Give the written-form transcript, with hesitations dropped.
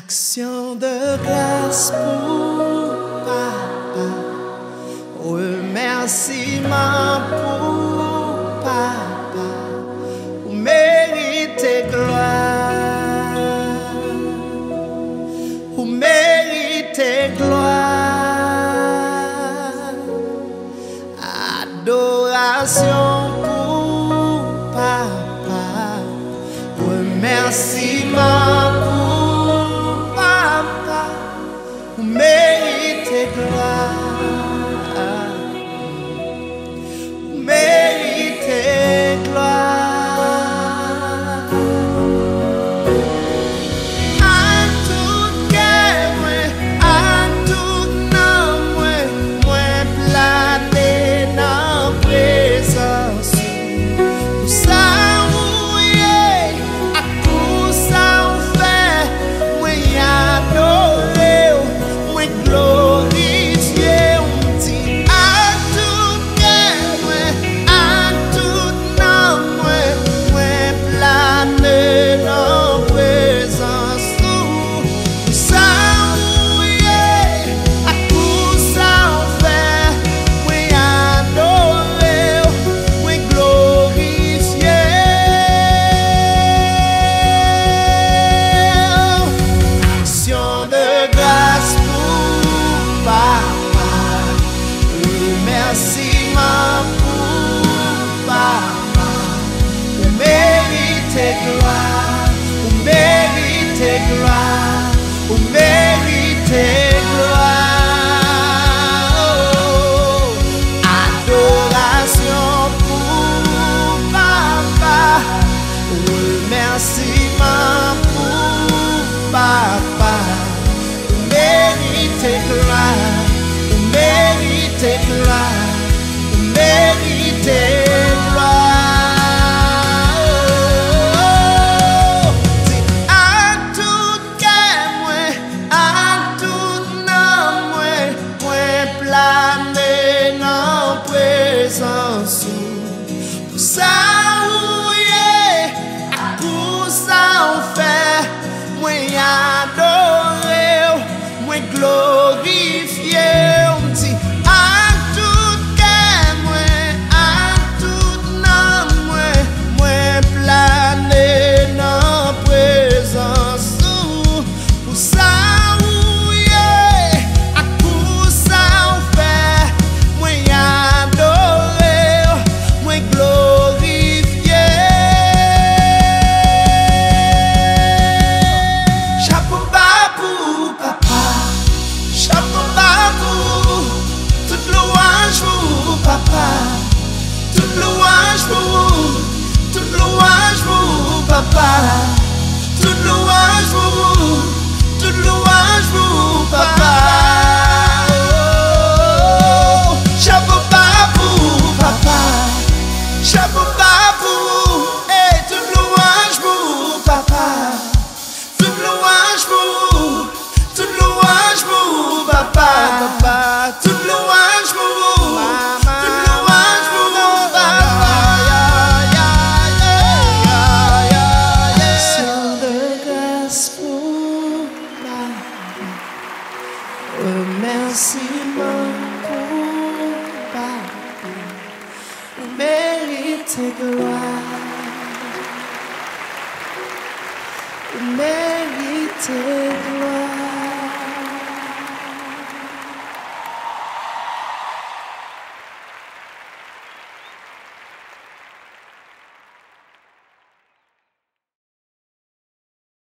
Action de grâce pour papa, remerciement pour papa, vous méritez gloire, vous méritez gloire, adoration pour papa, remerciement pour papa, vous méritez gloire, vous méritez gloire. À tout cœur, à tout nom, moi planer dans présence. Pour ça, oui, à tout ça on fait, moi adorer, moi glorifier, on dit à tout cœur, à tout nom, moi planer dans présence. Pour ça, oui, à tout ça on fait, moi adorer, moi glorifier. Action de grâce pour papa, remerciement pour papa, vous méritez gloire, vous méritez gloire, vous méritez gloire. Adoration pour papa, remerciement pour papa, vous méritez gloire, vous méritez gloire, vous méritez gloire. Dis à tout cœur, à tout nom, moi planer dans présence. Pour ça, oui, pour ça on fait, moi adorer, moi glorifier, on dit à tout cœur, à tout nom, moi planer dans présence. Pour ça, oui, pour ça on fait, moi adorer, moi glorifier. Chapeau bas pour papa, chapeau bas pour toute louange pour papa, toute louange pour papa, toute louange pour papa. Oh, chapeau bas pour papa, chapeau bas pour toute louange pour papa, toute louange pour papa, papa, toute louange pour papa. Action de grâce pour papa, remerciement pour papa, vous méritez gloire, vous méritez gloire.